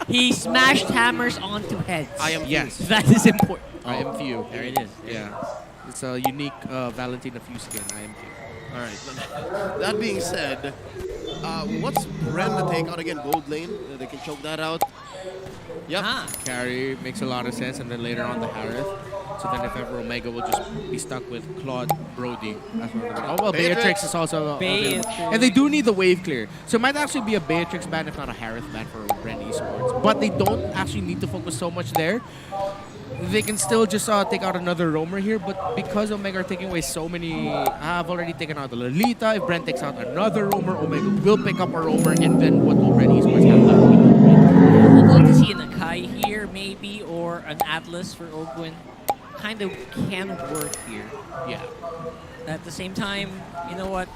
He smashed hammers onto heads. I am Yes. That is important. I am few. There it is. Yeah. It's a unique Valentina Few skin. I am few. All right. That being said, what's BREN to take out again? Gold lane. They can choke that out. Yep. Ah, Carry makes a lot of sense, and then later on the Harith. So then if ever Omega will just be stuck with Claude Brody. That's what oh well, Beatrix is also Beatrix. available. And they do need the wave clear. So it might actually be a Beatrix ban, if not a Harith ban for BREN Esports. But they don't actually need to focus so much there. They can still just take out another roamer here, but because Omega are taking away so many, I've already taken out the Lolita. If BREN takes out another roamer, Omega will pick up a roamer, and then what will BREN Esports have left with them? we'll go to see an Akai here, maybe, or an Atlas for Ogwin. Kind of can work here. Yeah. At the same time, you know what?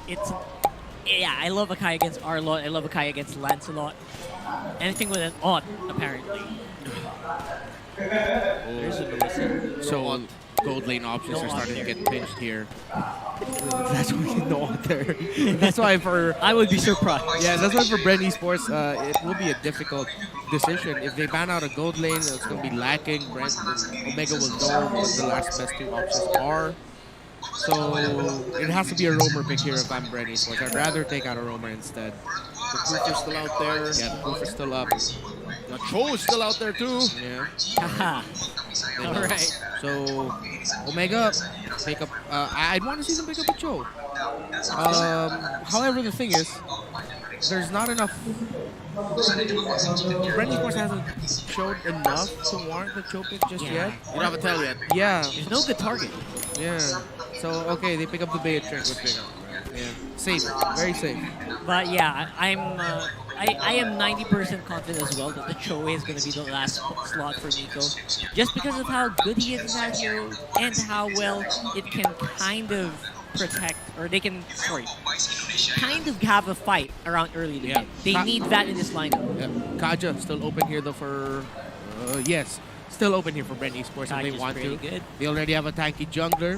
Yeah, I love Akai against Arlott. I love Akai against Lancelot. Anything with an Aught, apparently. There's a Melissa. So gold lane options No are starting to auth there. get pinched here. That's why no auth there. That's why for I would be surprised. yeah, that's why for BREN Esports, it will be a difficult decision. If they ban out a gold lane, it's going to be lacking. Omega will know what the last best two options are. So it has to be a roamer pick here if I'm BREN Esports. I'd rather take out a roamer instead. The Cooper's still out there. Yeah, the proof is still up. The Cho is still out there too. Yeah. Haha. All right. So Omega pick up. I'd want to see them pick up a Cho. However, the thing is, there's not enough. BREN Esports hasn't showed enough to warrant the Cho pick just Yeah. yet. You don't have a tell yet. Yeah. There's no good target. Yeah. So okay, they pick up the Beatrix with pick up. Yeah. Safe. Very safe. But yeah, I am 90% confident as well that the Cho is going to be the last slot for Nico. Just because of how good he is in that hero and how well it can kind of protect, or they can, kind of have a fight around early to Yeah. mid. They need that in this lineup. Yeah. Kaja still open here though for yes. Still open here for BREN Esports if they Kaja's want to. pretty good. They already have a tanky jungler.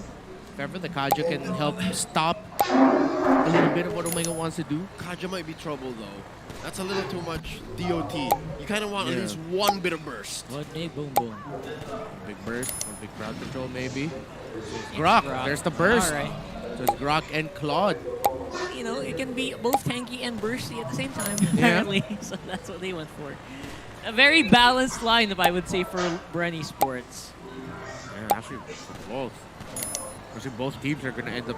If ever the Kaja can help stop a little bit of what Omega wants to do. Kaja might be trouble though. That's a little too much DOT. You kind of want at Yeah. least one bit of burst. One big boom boom. Big burst, or big crowd control maybe. It's Grok, there's the burst. All right. There's Grok and Claude. You know, it can be both tanky and bursty at the same time, apparently. So that's what they went for. A very balanced lineup, I would say, for BREN Esports. Yeah, actually, for both. Actually, both teams are going to end up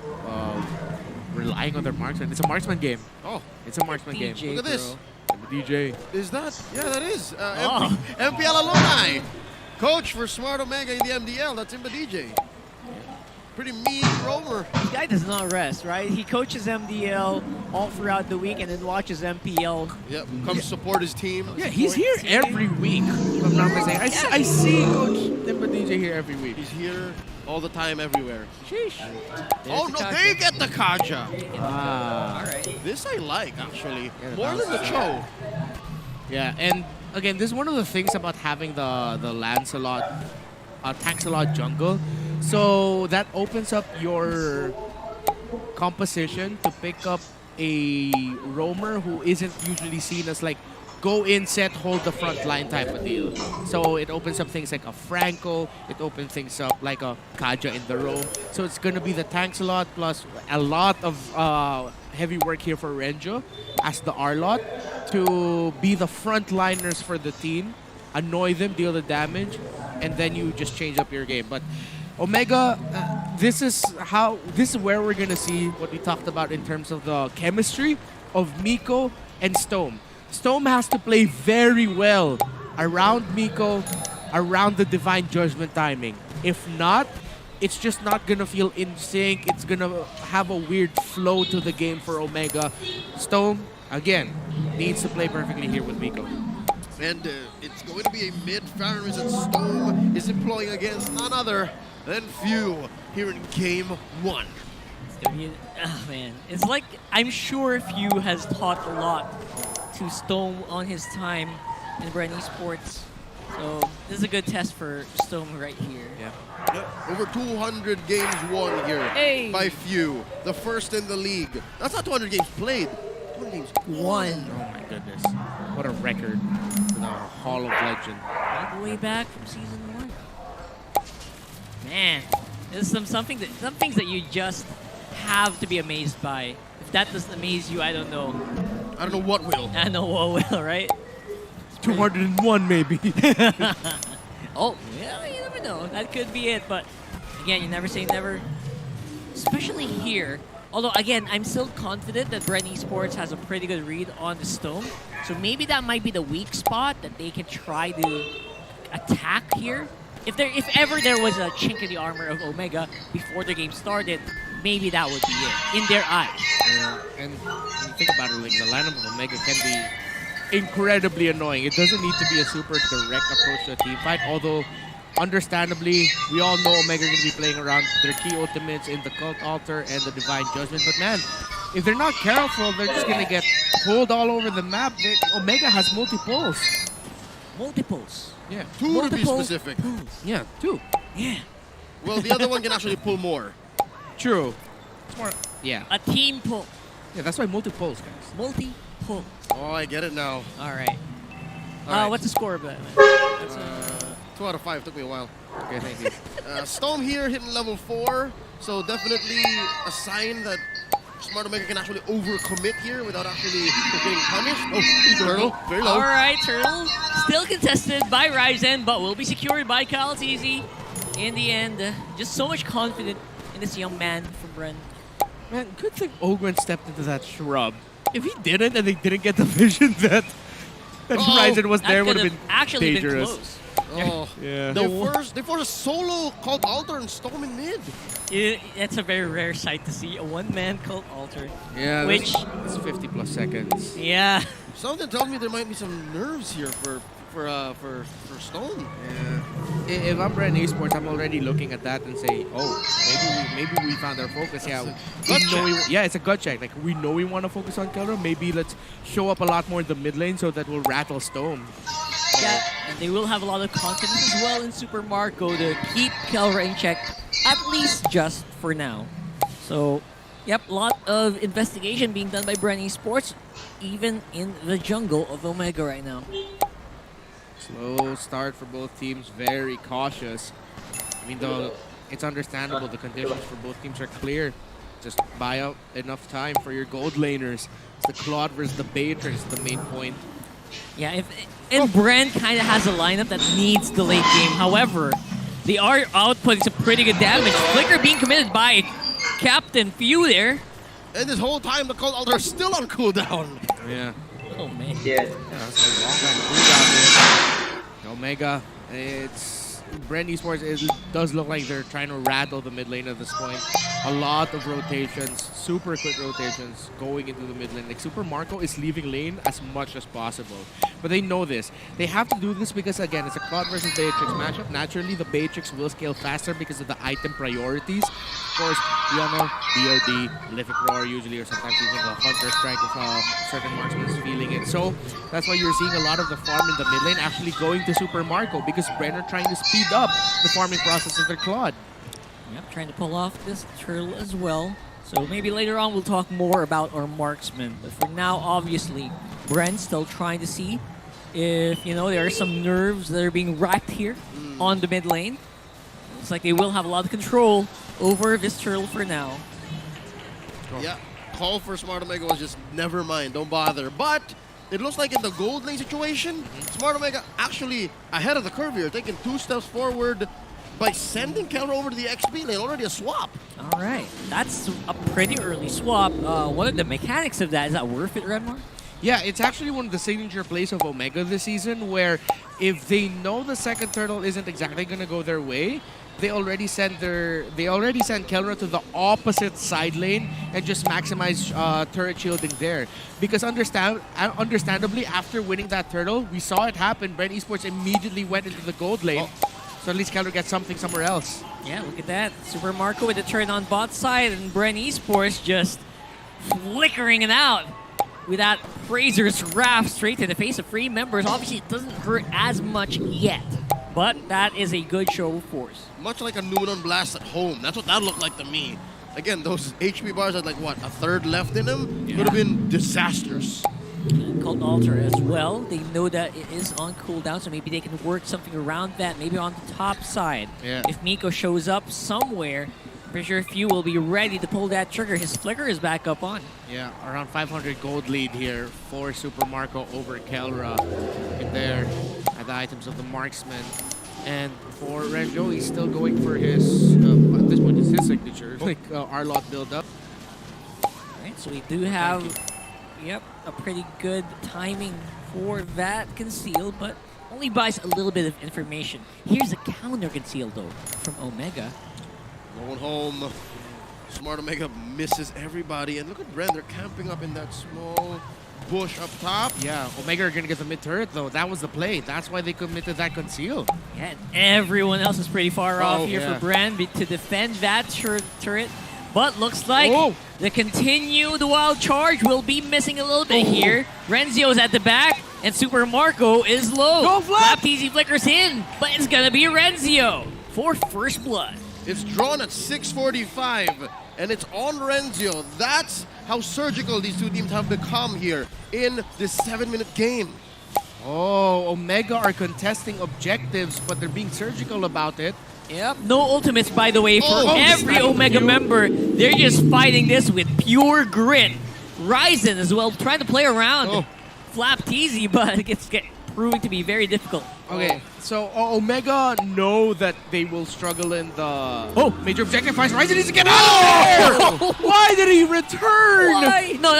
relying on their marksman. It's a marksman game. Oh, It's a marksman game. DJ, look at this. bro. And the DJ. Is that? Yeah, that is. Oh. MPL alumni. Coach for Smart Omega in the MDL. That's Imba DJ. Pretty mean roamer. This guy does not rest, right? He coaches MDL all throughout the week and then watches MPL. Yep. Come support his team. Yeah, he's here every week. If I'm not mistaken. I see Coach Timba DJ here every week. He's here all the time, everywhere. Sheesh. Oh no, they get the Kaja. Ah. All right. This I like actually Yeah, more than the that's- Cho. Yeah, and again, this is one of the things about having the Lancelot, Tanksalot jungle. So that opens up your composition to pick up a roamer who isn't usually seen as like go in, set, hold the front line type of deal. So it opens up things like a Franco, it opens things up like a Kaja in the roam. So it's going to be the Tanksalot plus a lot of heavy work here for Renjo as the Arlot to be the frontliners for the team, annoy them, deal the damage, and then you just change up your game. But Omega, this is where we're gonna see what we talked about in terms of the chemistry of Miko and Stome. Stome has to play very well around Miko, around the Divine Judgment timing. If not, it's just not gonna feel in sync. It's gonna have a weird flow to the game for Omega. Stome, again, needs to play perfectly here with Miko. And it's going to be a mid Farmers and Stone is employing against none other than Few here in game one. Oh man, it's like I'm sure Few has taught a lot to Stone on his time in BREN Esports. So this is a good test for Stone right here. Yeah. Yep. Over 200 games won here Hey. by Few, the first in the league. That's not 200 games played. 200 games One. Oh my goodness. What a record for the Hall of Legend. All the way back from season 1. Man, there's some things that you just have to be amazed by. If that doesn't amaze you, I don't know. I don't know what will. I know what will, right? 201 maybe. Oh, yeah, you never know. That could be it, but again, you never say never. Especially here. Although, again, I'm still confident that BREN Esports has a pretty good read on the stone. So maybe that might be the weak spot that they can try to attack here. If ever there was a chink in the armor of Omega before the game started, maybe that would be it, in their eyes. Yeah, and when you think about it, like, the lineup of Omega can be incredibly annoying. It doesn't need to be a super direct approach to a team fight, although understandably, we all know Omega are going to be playing around their key ultimates in the Cult Altar and the Divine Judgment. But man, if they're not careful, they're just going to get pulled all over the map. Omega has multi-pulls. Multiples. Yeah. Two to be Multiple specific. pulls. Yeah, 2. Yeah. Well, the other one can actually pull more. True. It's more, yeah. A team pull. Yeah, that's why multi-pulls, guys. Multi-pull. Oh, I get it now. All right. All right. What's the score of that? That's 2 out of 5. Took me a while. Okay, thank you. Storm here hitting level 4. So definitely a sign that Smart Omega can actually overcommit here without actually getting punished. Oh, Turtle. Very low. All right, Turtle. Still contested by Ryzen, but will be secured by Kaltizi. In the end, just so much confidence in this young man from BREN. Man, good thing Ogren stepped into that shrub. If he didn't and they didn't get the vision that Ryzen was there, would have been actually dangerous. been close. Oh, Yeah. they forced a solo called Altar and Storm in mid. It's a very rare sight to see a one-man cult altar. Yeah, Which, it's 50 plus seconds. yeah. Something tells me there might be some nerves here for Stone. Yeah. If I'm BREN Esports, I'm already looking at that and say, oh, maybe we found our focus. Yeah, it's a gut check. Like, we know we want to focus on Kelra. Maybe let's show up a lot more in the mid lane so that we'll rattle Stone. Yeah, and they will have a lot of confidence as well in Super Marco to keep Kelra in check, at least just for now. So, yep, a lot of investigation being done by BREN Esports, even in the jungle of Omega right now. Slow start for both teams, very cautious. I mean, though, it's understandable. The conditions for both teams are clear. Just buy out enough time for your gold laners. It's the Claude versus the Beatrix, the main point. Yeah, and BREN kind of has a lineup that needs the late game. However, they are outputting some pretty good damage. Flicker being committed by Captain Few there. And this whole time, the Cult Altar is still on cooldown. Yeah. Oh, man. Yeah. That's a long time cooldown there. Omega, BREN Esports does look like they're trying to rattle the mid lane at this point. A lot of rotations, super quick rotations going into the mid lane. Like, Super Marco is leaving lane as much as possible. But they know this. They have to do this because, again, it's a Claude versus Beatrix matchup. Naturally, the Beatrix will scale faster because of the item priorities. Of course, we all know BOD, Lific Roar usually, or sometimes using a Hunter Strike if certain marksman is feeling it. So that's why you're seeing a lot of the farm in the mid lane actually going to Super Marco because BREN are trying to speed up the farming process of their Claude. Yep, trying to pull off this turtle as well. So maybe later on we'll talk more about our marksman. But for now, obviously, BREN still trying to see if, there are some nerves that are being racked here on the mid lane. Looks like they will have a lot of control over this turtle for now. Yeah, call for Smart Omega was just never mind, don't bother. But it looks like in the gold lane situation, Smart Omega actually ahead of the curve here, taking 2 steps forward by sending Kelra over to the XP lane, already a swap. All right, that's a pretty early swap. What are the mechanics of that? Is that worth it, Redmar? Yeah, it's actually one of the signature plays of Omega this season where if they know the second turtle isn't exactly going to go their way, they already send Kelra to the opposite side lane and just maximize turret shielding there. Because understandably, after winning that turtle, we saw it happen. BREN Esports immediately went into the gold lane. So at least Kelra gets something somewhere else. Yeah, look at that. Super Marco with the turn on bot side and BREN Esports just flickering it out with that Fraser's Wrath straight to the face of free members. Obviously, it doesn't hurt as much yet, but that is a good show of force. Much like a Numenon Blast at home. That's what that looked like to me. Again, those HP bars had like, what, a third left in them? Yeah. Could have been disastrous. Cult Altar as well. They know that it is on cooldown, so maybe they can work something around that, maybe on the top side. Yeah. If Miko shows up somewhere, pretty sure Few will be ready to pull that trigger. His flicker is back up on. Yeah, around 500 gold lead here for Super Marco over Kelra in there at the items of the marksman. And for Renjo, he's still going for his, at this point, it's his signature, like Arlot build up. Right, so we do have, yep, a pretty good timing for that conceal, but only buys a little bit of information. Here's a counter conceal though from Omega. Going home. Smart Omega misses everybody. And look at BREN. They're camping up in that small bush up top. Yeah, Omega are going to get the mid turret though. That was the play. That's why they committed that conceal. Yeah, and everyone else is pretty far off here yeah. for BREN to defend that turret. But looks like the continued wild charge will be missing a little bit here. Renzio's at the back, and Super Marco is low. Go Flap! Easy flickers in, but it's gonna be Renzio for first blood. It's drawn at 6:45, and it's on Renzio. That's how surgical these two teams have become here in this 7-minute game. Oh, Omega are contesting objectives, but they're being surgical about it. Yep. No ultimates, by the way, for every snap Omega you. member. They're just fighting this with pure grit. Ryzen as well, trying to play around. Flapped easy, but it's proving to be very difficult. Okay, so Omega know that they will struggle in the major objective fights. Ryzen needs to get out of there! Why did he return? Why? No,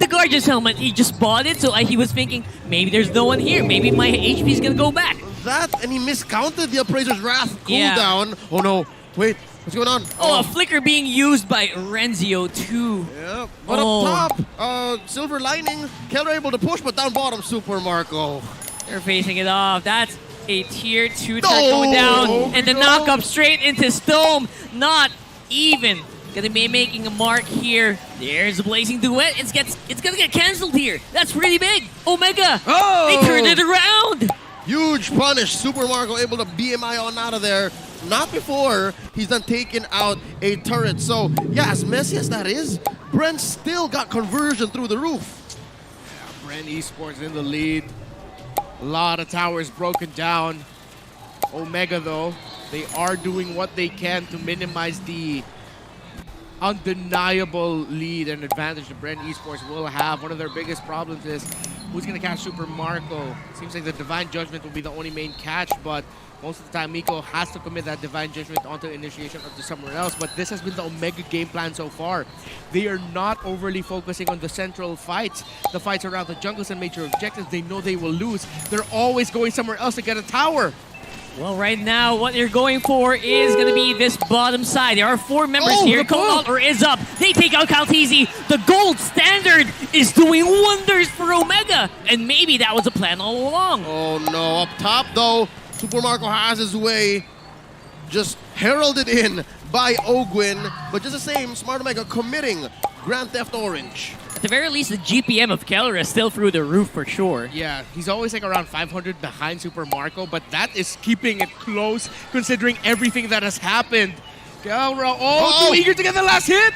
the Guardian's helmet, he just bought it, so he was thinking, maybe there's no one here. Maybe my HP is gonna go back. That, and he miscounted the Appraiser's Wrath cooldown. Oh no, wait, what's going on? Oh, a flicker being used by Renzio too. Yeah, but up top, Silver Lining, Kelra able to push, but down bottom, Super Marco. They're facing it off. That's a tier 2 attack going down, and the knock up straight into Stone. Not even gonna be making a mark here. There's a blazing duet. It's gonna get canceled here. That's pretty big. Omega, they turned it around. Huge punish. Super Marco able to BMI on out of there. Not before he's done taking out a turret. So, yeah, as messy as that is, BREN still got conversion through the roof. Yeah, BREN Esports in the lead. A lot of towers broken down. Omega, though, they are doing what they can to minimize the undeniable lead and advantage that BREN Esports will have. One of their biggest problems is who's going to catch Super Marco. Seems like the Divine Judgment will be the only main catch, but most of the time Miko has to commit that Divine Judgment onto initiation or to somewhere else. But this has been the Omega game plan so far. They are not overly focusing on the central fights, the fights around the jungles and major objectives. They know they will lose. They're always going somewhere else to get a tower. Well, right now, what they're going for is going to be this bottom side. There are 4 members here. Cobalt is up. They take out Kaltizi. The gold standard is doing wonders for Omega. And maybe that was a plan all along. Oh no, up top though, Super Marco has his way. Just heralded in by Ogwin. But just the same, Smart Omega committing Grand Theft Orange. At the very least, the GPM of Kelra is still through the roof for sure. Yeah, he's always like around 500 behind Super Marco, but that is keeping it close considering everything that has happened. Kelra, too eager to get the last hit.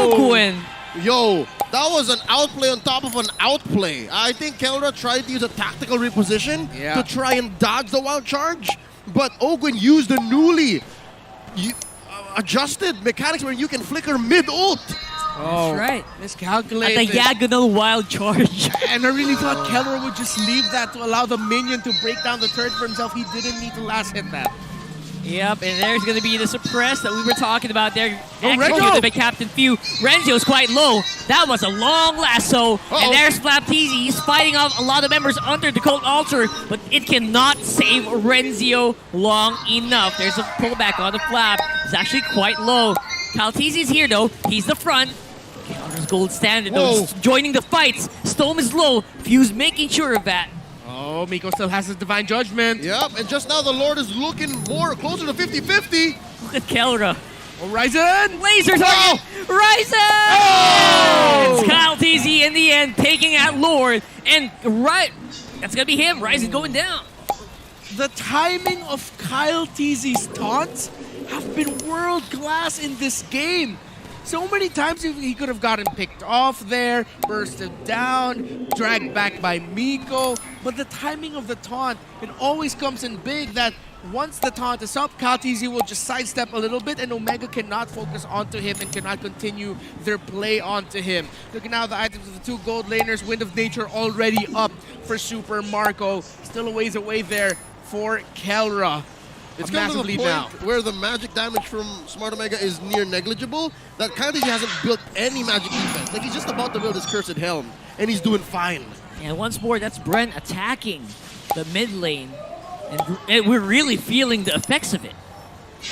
Ogwin. Yo, that was an outplay on top of an outplay. I think Kelra tried to use a tactical reposition to try and dodge the wild charge, but Ogwin used the newly adjusted mechanics where you can flicker mid-ult. Oh, that's right. Miscalculated. At the diagonal wild charge. And I really thought Kelra would just leave that to allow the minion to break down the turret for himself. He didn't need to last hit that. Yep, and there's going to be the suppress that we were talking about there. Executed by Captain Few. Renzio's quite low. That was a long lasso. And there's Flapteezy. He's fighting off a lot of members under the Cult Altar, but it cannot save Renzio long enough. There's a pullback on the Flap. It's actually quite low. Kaltizi's here though. He's the front. Kelra's gold standard though. Joining the fights. Stone is low. Few's making sure of that. Oh, Miko still has his Divine Judgment. Yep, and just now the Lord is looking more closer to 50-50. Look at Kelra. Oh, Ryzen! Laser target! Ryzen! Oh! It's Kaltizi in the end taking out Lord. And that's gonna be him. Ryzen going down. The timing of Kyle Teasy's taunts have been world class in this game. So many times he could have gotten picked off there, bursted down, dragged back by Miko. But the timing of the taunt, it always comes in big that once the taunt is up, KTZ will just sidestep a little bit and Omega cannot focus onto him and cannot continue their play onto him. Look at now the items of the two gold laners. Wind of Nature already up for Super Marco. Still a ways away there for Kelra. It's kind of massive the lead point now. where the magic damage from Smart Omega is near negligible, that KTZ hasn't built any magic defense. Like, he's just about to build his Cursed Helm, and he's doing fine. And once more, that's BREN attacking the mid lane. And we're really feeling the effects of it.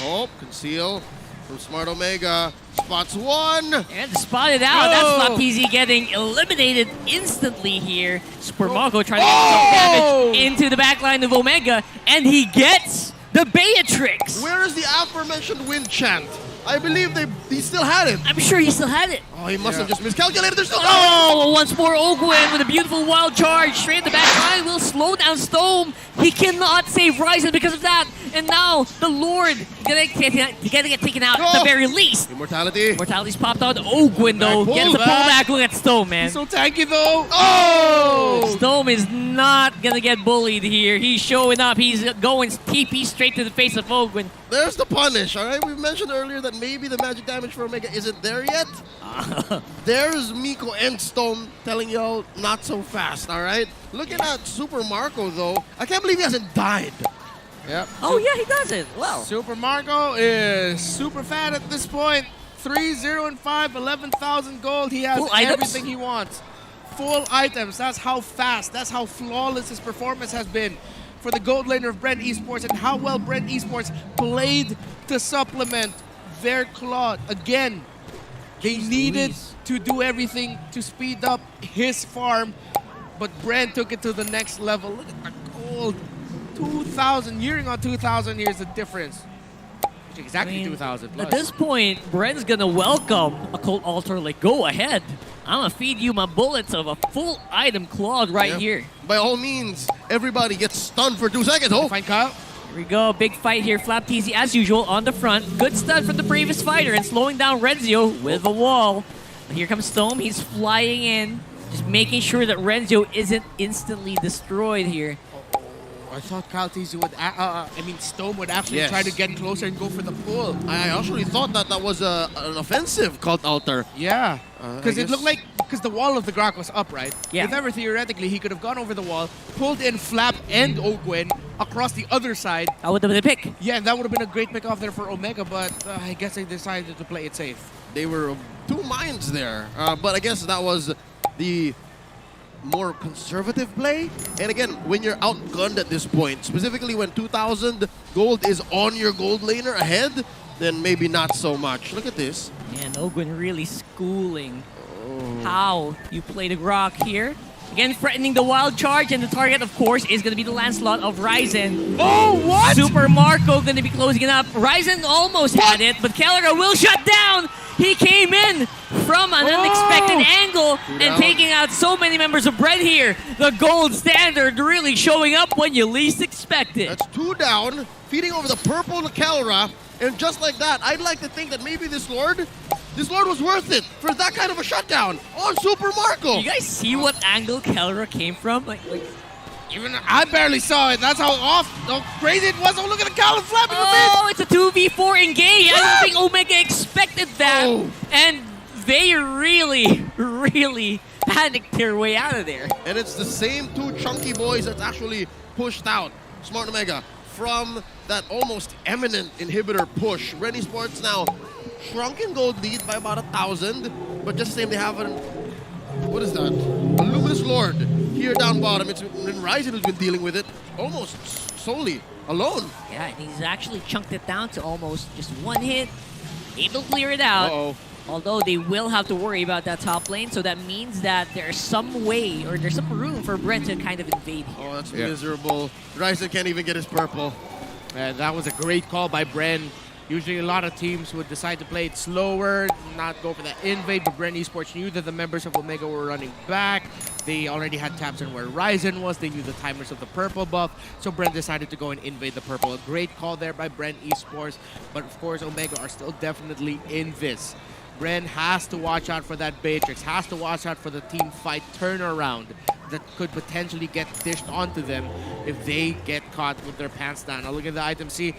Oh, conceal from Smart Omega. Spots one. And spotted out. That's Flapteezy getting eliminated instantly here. Super Marco trying to get some damage into the backline of Omega. And he gets the Beatrix. Where is the aforementioned wind chant? I believe he still had it. I'm sure he still had it. Oh, he must have just miscalculated. There's still Oh, once more Ogwin with a beautiful wild charge straight in the back line will slow down Stone. He cannot save Ryzen because of that. And now the Lord gonna get taken out at the very least. Immortality. Mortality's popped out. Ogwin though gets the pullback. Look at Stone, man. He's so tanky though. Oh! Stone is not gonna get bullied here. He's showing up. He's going TP straight to the face of Ogwin. There's the punish, all right? We mentioned earlier that maybe the magic damage for Omega isn't there yet. There's Miko and Stone telling y'all not so fast, all right? Looking at Super Marco, though, I can't believe he hasn't died. Yep. Oh yeah, he does it. Well. Super Marco is super fat at this point. 3-0-5, 11,000 gold. He has Full items? everything he wants. Full items. That's how fast, that's how flawless his performance has been for the gold laner of BREN Esports and how well BREN Esports played to supplement their Claude. Again, they needed to do everything to speed up his farm, but BREN took it to the next level. Look at the gold. 2,000, nearing on 2,000, here's the difference. Exactly 2,000 plus. At this point, BREN's gonna welcome a Cold Altar like, go ahead. I'm gonna feed you my bullets of a full item Claude right here. By all means, everybody gets stunned for 2 seconds. Oh, Fine, Kyle. Here we go, big fight here. Flapteezy, as usual, on the front. Good stun from the previous fighter and slowing down Renzio with a wall. Here comes Stone, he's flying in, just making sure that Renzio isn't instantly destroyed here. I thought KTZ would, Stone would actually try to get closer and go for the pull. I actually thought that was an offensive Cult Altar. Yeah, because it looked like, because the wall of the Grok was up, right? Yeah. If ever, theoretically, he could have gone over the wall, pulled in Flap and Ogwin across the other side. That would have been a pick. Yeah, and that would have been a great pick off there for Omega, but I guess they decided to play it safe. They were of two minds there. But I guess that was the more conservative play. And again, when you're outgunned at this point, specifically when 2,000 gold is on your gold laner ahead, then maybe not so much. Look at this. And Ogwin really schooling how you play the Grok here. Again, threatening the wild charge, and the target, of course, is going to be the Lancelot of Ryzen. Oh, what? Super Marco going to be closing it up. Ryzen almost had it, but Kelleher will shut down. He came in from an unexpected angle and taking out so many members of BREN here. The gold standard really showing up when you least expect it. That's 2 down, feeding over the purple to Kelra, and just like that, I'd like to think that maybe this Lord was worth it for that kind of a shutdown on Super Marco. You guys see what angle Kelleher came from? Like Even I barely saw it. That's how crazy it was. Oh, look at the Cal flapping a bit. oh, it's a 2v4 engage. I don't think Omega expected that. And they really, really panicked their way out of there. And it's the same 2 chunky boys that's actually pushed out Smart Omega from that almost eminent inhibitor push. BREN Esports now shrunken gold lead by about 1,000, but just the same, they have what is that? A Luminous Lord here down bottom. It's Ryzen who's been dealing with it almost solely alone. Yeah, and he's actually chunked it down to almost just 1 hit. Able to clear it out. Although they will have to worry about that top lane, so that means that there's some way, or there's some room for BREN to kind of invade here. Oh, that's miserable. Ryzen can't even get his purple. That was a great call by BREN. Usually a lot of teams would decide to play it slower, not go for that invade, but BREN Esports knew that the members of Omega were running back. They already had tabs on where Ryzen was. They knew the timers of the purple buff, so BREN decided to go and invade the purple. A great call there by BREN Esports, but of course Omega are still definitely in this. BREN has to watch out for that Matrix, has to watch out for the team fight turnaround that could potentially get dished onto them if they get caught with their pants down. Now look at the item C.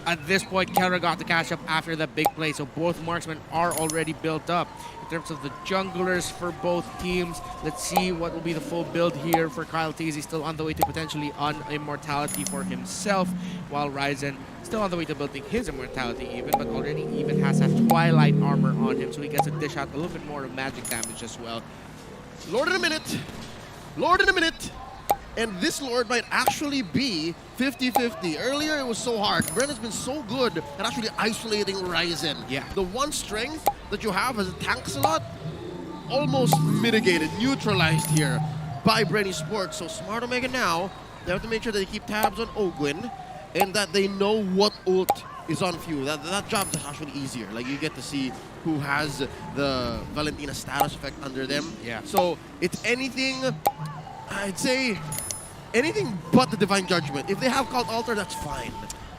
At this point, Kara got to catch up after that big play, so both marksmen are already built up. In terms of the junglers for both teams, let's see what will be the full build here for Kyle Teasy, still on the way to potentially immortality for himself, while Ryzen still on the way to building his immortality even, but already even has that Twilight armor on him, so he gets to dish out a little bit more of magic damage as well. Lord in a minute. Lord in a minute. And this Lord might actually be 50-50. Earlier, it was so hard. BREN has been so good at actually isolating Ryzen. Yeah. The one strength that you have as a tank slot, almost mitigated, neutralized here by BREN Esports. So Smart Omega now, they have to make sure that they keep tabs on Ogwin and that they know what ult is on Few. That job is actually easier. Like, you get to see who has the Valentina status effect under them. Yeah. So it's anything, I'd say, anything but the Divine Judgment. If they have Cult Altar, that's fine.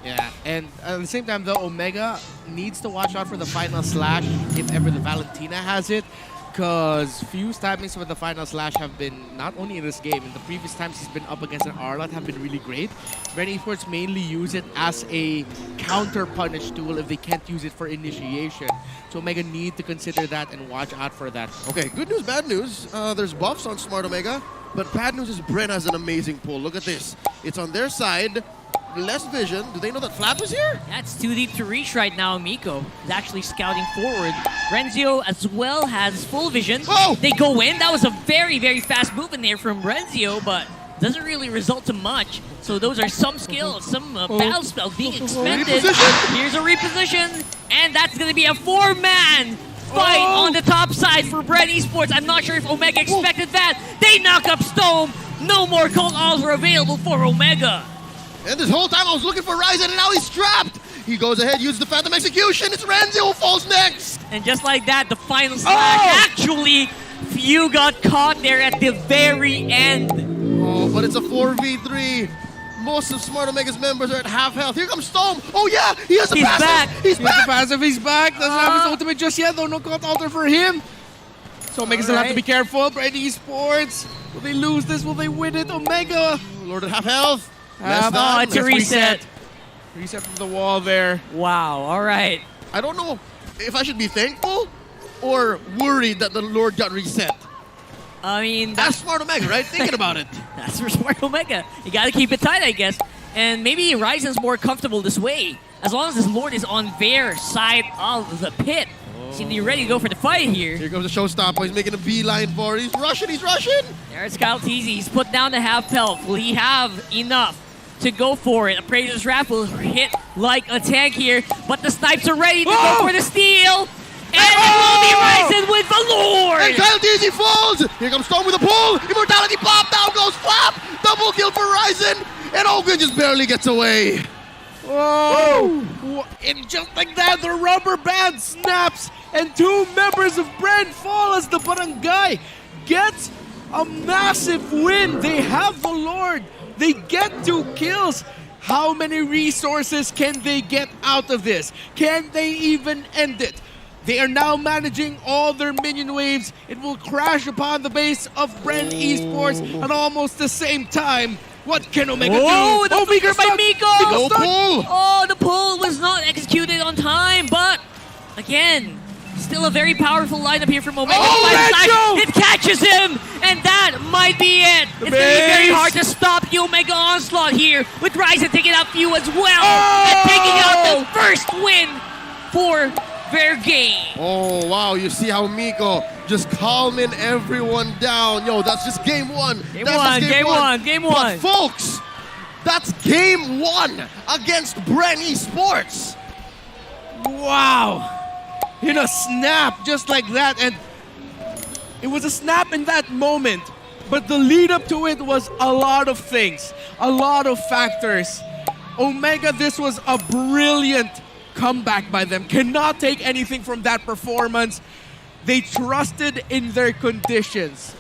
Yeah, and at the same time though, Omega needs to watch out for the final slash if ever the Valentina has it, because Few's timings with the final slash have been, not only in this game, in the previous times he's been up against an Arlot, have been really great. BREN Esports mainly use it as a counter punish tool if they can't use it for initiation. So Omega need to consider that and watch out for that. Okay, good news, bad news. There's buffs on Smart Omega, but bad news is BREN has an amazing pull. Look at this. It's on their side. Less vision. Do they know that Flap is here? That's too deep to reach right now. Miko is actually scouting forward. Renzio as well has full vision. Whoa! They go in. That was a very, very fast move in there from Renzio, but doesn't really result to much. So those are some skills, some battle spells being expended. Reposition. Here's a reposition, and that's going to be a 4-man fight on the top side for BREN Esports. I'm not sure if Omega expected that. They knock up Stone. No more Cold Altar available for Omega. And this whole time I was looking for Ryzen, and now he's trapped. He goes ahead, uses the Phantom Execution. It's Renzi who falls next. And just like that, the final slash. Actually, Few got caught there at the very end. Oh, but it's a 4v3. Most of Smart Omega's members are at half health. Here comes Storm. Oh yeah, he has a He's passive. back. He's He has back. the passive, he's back. Doesn't have his ultimate just yet, though. No Cult Altar for him. So Omega still have to be careful. BREN Esports. Will they lose this? Will they win it? Omega. Lord at half health. Oh, it's a reset. Reset from the wall there. Wow, all right. I don't know if I should be thankful or worried that the Lord got reset. I mean, That's Smart Omega, right? Thinking about it. that's for Smart Omega. You gotta keep it tight, I guess. And maybe Ryzen's more comfortable this way. As long as this Lord is on their side of the pit. Seem to be ready to go for the fight here. Here comes the showstopper. He's making a beeline for it. He's rushing. He's rushing. There's Kyle Teasy. He's put down the half health. Will he have enough to go for it? Appraiser's Wrath will hit like a tank here, but the snipes are ready to go for the steal. And it will be Ryzen with the Lord! And Kyle Deasy falls! Here comes Storm with a pull! Immortality pop! Down goes Flap! Double kill for Ryzen! And Ogren just barely gets away! Whoa! And just like that, the rubber band snaps, and two members of BREN fall as the Barangay gets a massive win. They have the Lord. They get 2 kills. How many resources can they get out of this? Can they even end it? They are now managing all their minion waves. It will crash upon the base of BREN Esports at almost the same time. What can Omega do? The flicker by Miko! No pull! Oh, the pull was not executed on time, but again, still a very powerful lineup here from Omega. It catches him, and that might be it. It's going to be very hard to stop the Omega onslaught here, with Ryzen taking out Few as well, and taking out the first win for their game. Oh, wow. You see how Miko just calming everyone down. Yo, that's just game 1. Game But one. folks, that's game 1 against BREN Esports. Wow! In a snap, just like that, and it was a snap in that moment, but the lead up to it was a lot of things, a lot of factors. Omega, this was a brilliant comeback by them. Cannot take anything from that performance. They trusted in their conditions.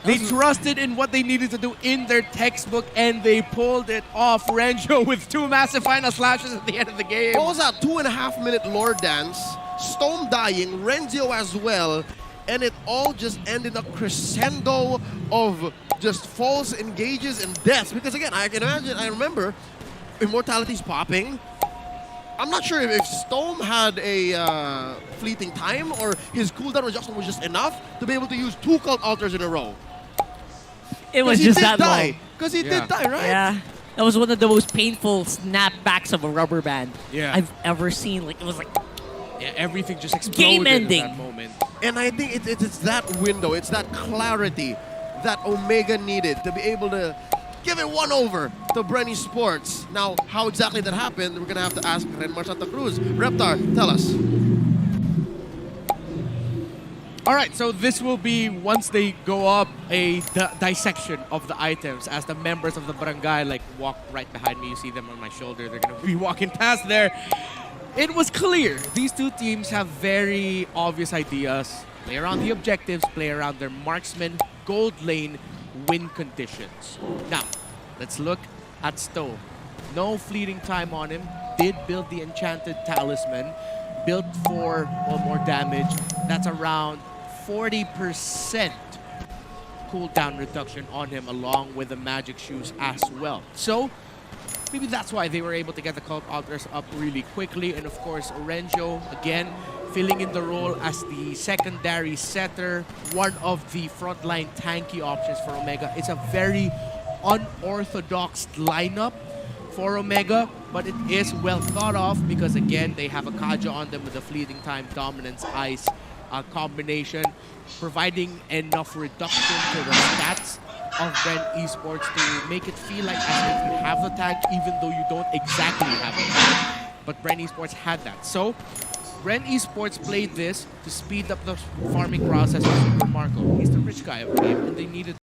They trusted in what they needed to do in their textbook, and they pulled it off. Renjo with 2 massive final slashes at the end of the game. What was that 2.5-minute Lord dance? Stone dying, Renzio as well, and it all just ended up crescendo of just false engages and deaths. Because again, I can imagine, I remember Immortality's popping. I'm not sure if Stone had a fleeting time or his cooldown adjustment was just enough to be able to use 2 cult altars in a row. It was just that long. Because he did die, right? Yeah. That was one of the most painful snapbacks of a rubber band I've ever seen. Like, it was like... Yeah, everything just exploded Game ending. in that moment. And I think it's that window, it's that clarity that Omega needed to be able to give it one over to BREN Esports. Now, how exactly that happened, we're going to have to ask Renmar Santa Cruz. Reptar, tell us. All right, so this will be, once they go up, a dissection of the items as the members of the barangay like walk right behind me. You see them on my shoulder. They're going to be walking past there. It was clear. These two teams have very obvious ideas. Play around the objectives, play around their marksman, gold lane, win conditions. Now, let's look at Stowe. No fleeting time on him. Did build the enchanted talisman. Built for more damage. That's around 40% cooldown reduction on him, along with the magic shoes as well. So, maybe that's why they were able to get the cult altars up really quickly. And of course, Renjo, again, filling in the role as the secondary setter, one of the frontline tanky options for Omega. It's a very unorthodox lineup for Omega, but it is well thought of because, again, they have a Kaja on them with the fleeting time, dominance, ice combination, providing enough reduction to the stats of BREN Esports to make it feel like as if you have the tank, even though you don't exactly have it. But BREN Esports had that. So, BREN Esports played this to speed up the farming process with Super Marco. He's the rich guy of the game, and they needed